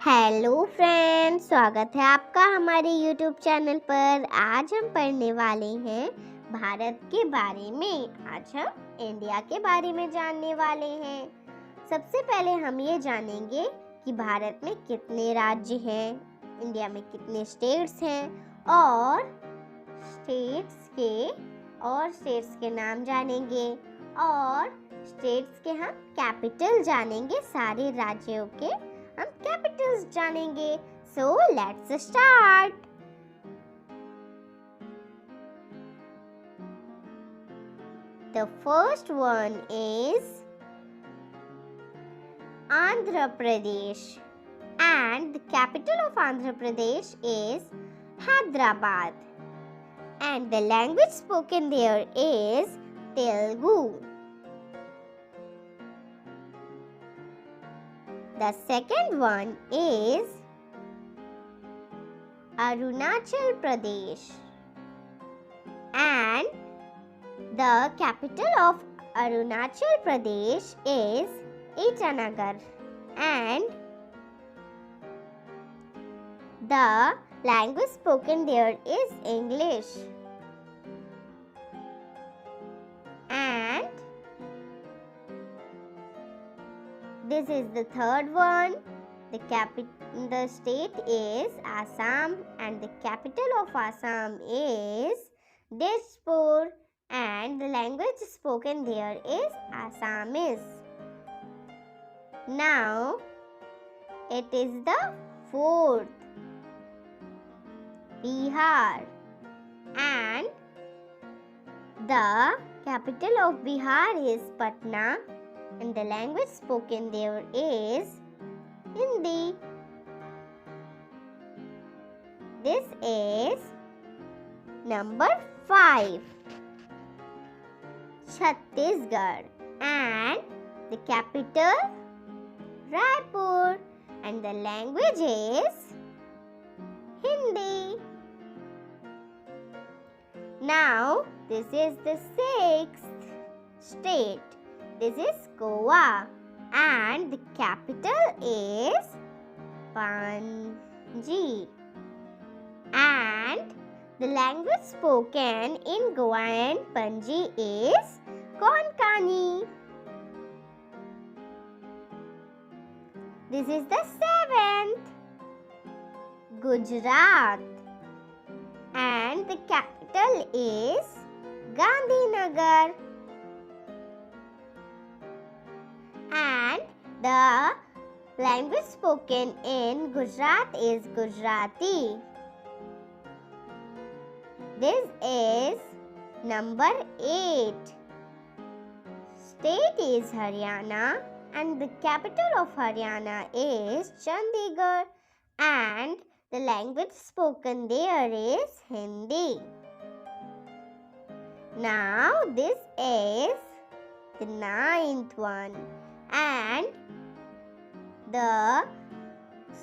Hello friends, स्वागत है आपका हमारे यूट्यूब चैनल पर। आज हम पढ़ने वाले हैं भारत के बारे में। आज हम इंडिया के बारे में जानने वाले हैं। सबसे पहले हम ये जानेंगे कि भारत में कितने राज्य हैं, इंडिया में कितने स्टेट्स हैं और स्टेट्स के नाम जानेंगे और स्टेट्स के हम कैपिटल जानेंगे। सारे राज्यों के हम कैपिटल्स जानेंगे। So let's start. The first one is Andhra Pradesh, and the capital of Andhra Pradesh is Hyderabad, and the language spoken there is Telugu. The second one is Arunachal Pradesh, and the capital of Arunachal Pradesh is Itanagar, and the language spoken there is English. And this is the third one. The state is Assam, and the capital of Assam is Dispur, and the language spoken there is Assamese. Now it is the fourth, Bihar, and the capital of Bihar is Patna, and the language spoken there is Hindi. This is number 5, Chhattisgarh, and the capital Raipur, and the language is Hindi. Now this is the 6th state. This is Goa, and the capital is Panji, and the language spoken in Goa and Panji is Konkani. This is the 7th, Gujarat, and the capital is Gandhinagar, and the language spoken in Gujarat is Gujarati. This is number 8. State is Haryana, and the capital of Haryana is Chandigarh, and the language spoken there is Hindi. Now this is the 9th one, and the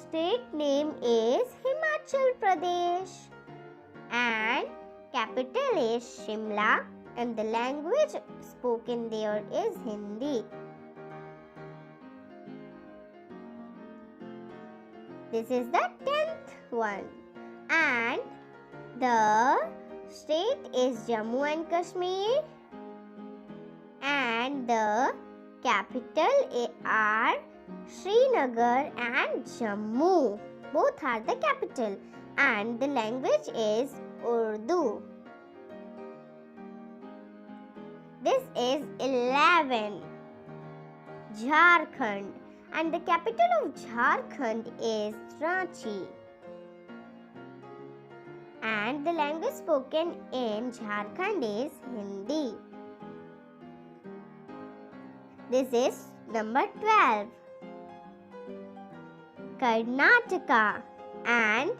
state name is Himachal Pradesh, and capital is Shimla, and the language spoken there is Hindi. This is the 10th one, and the state is Jammu and Kashmir, and the capital are Srinagar and Jammu. Both are the capital, and the language is Urdu. This is 11, Jharkhand, and the capital of Jharkhand is Ranchi, and the language spoken in Jharkhand is Hindi. This is number 12, Karnataka, and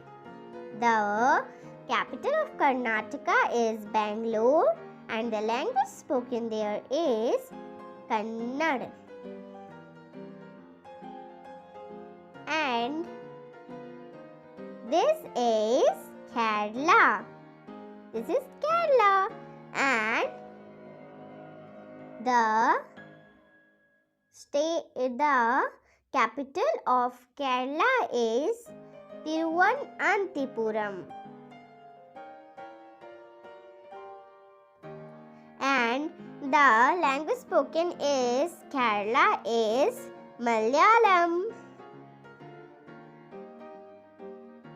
the capital of Karnataka is Bangalore, and the language spoken there is Kannada. And this is Kerala. This is Kerala, and the capital of Kerala is Tiruvananthapuram. And the language spoken is Kerala is Malayalam.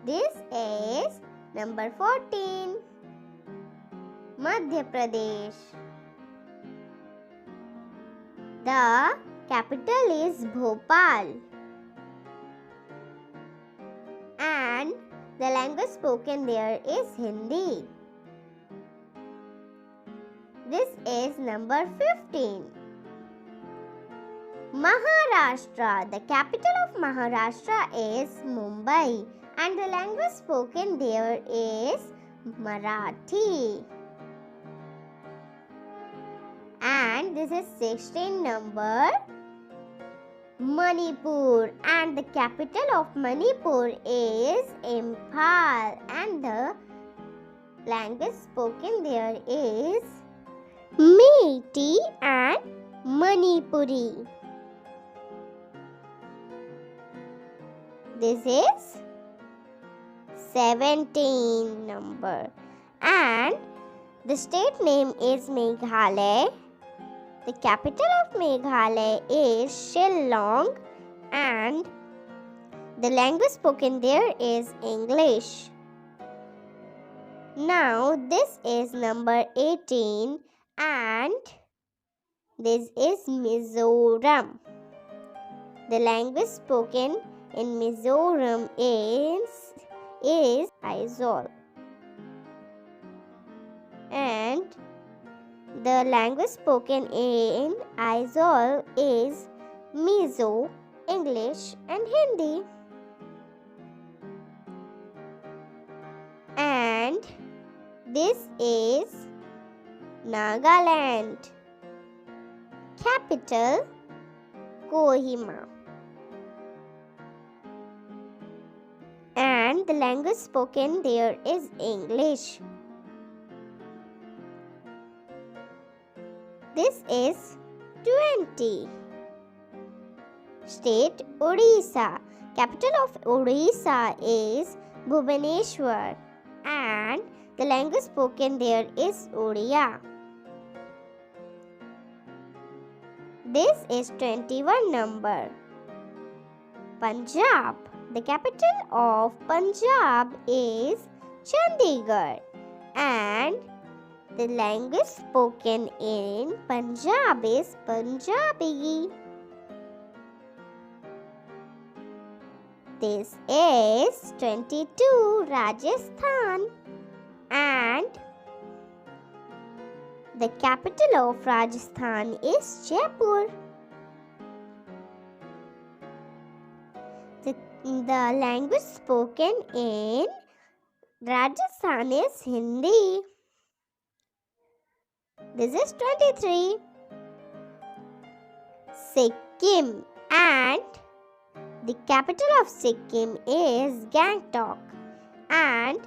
This is number 14. Madhya Pradesh. The capital is Bhopal. And the language spoken there is Hindi. This is number 15. Maharashtra. The capital of Maharashtra is Mumbai. And the language spoken there is Marathi. And this is 16 number. Manipur. And the capital of Manipur is Imphal. And the language spoken there is Meitei and Manipuri. This is 17 number. And the state name is Meghalaya. The capital of Meghalaya is Shillong. And the language spoken there is English. Now this is number 18. And this is Mizoram. The language spoken in Mizoram is Aizawl. And the language spoken in Aizawl is Mizo, English and Hindi. And this is Nagaland. Capital Kohima. And the language spoken there is English. This is 20. State Odisha. Capital of Odisha is Bhubaneswar. And the language spoken there is Odia. This is 21 number. Punjab. The capital of Punjab is Chandigarh. And the language spoken in Punjab is Punjabi. This is 22, Rajasthan. And the capital of Rajasthan is Jaipur. The language spoken in Rajasthan is Hindi. This is 23. Sikkim. And the capital of Sikkim is Gangtok. And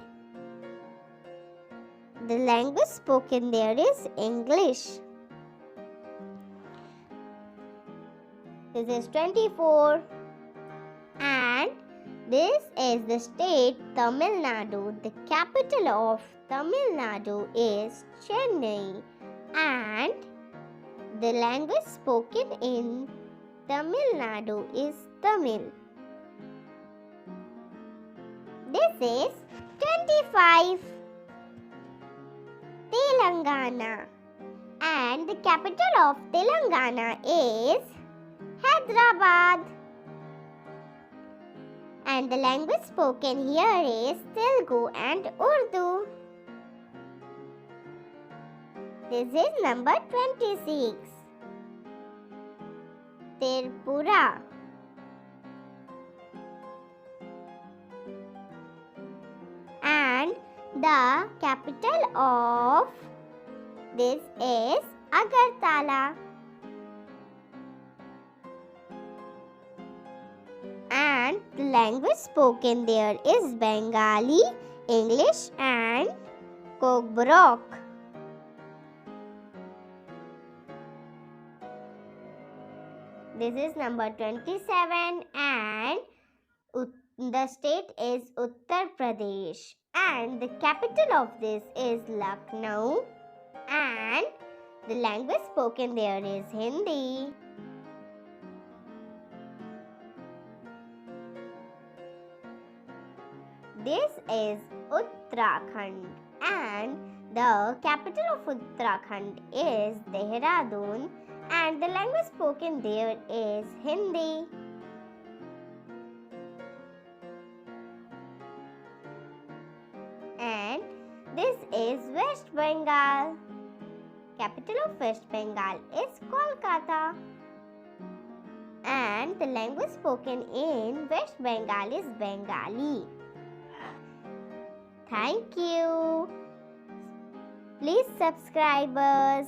the language spoken there is English. This is 24. And this is the state Tamil Nadu. The capital of Tamil Nadu is Chennai. And the language spoken in Tamil Nadu is Tamil. This is 25. Telangana. And the capital of Telangana is Hyderabad. And the language spoken here is Telugu and Urdu. This is number 26. Tripura. And the capital of this is Agartala. And the language spoken there is Bengali, English and Koborok. this is number 27, and the state is Uttar Pradesh, and the capital of this is Lucknow, and the language spoken there is Hindi. This is Uttarakhand, and the capital of Uttarakhand is Dehradun, and the language spoken there is Hindi. And this is West Bengal. Capital of West Bengal is Kolkata, and the language spoken in West Bengal is Bengali. Thank you. Please subscribe us.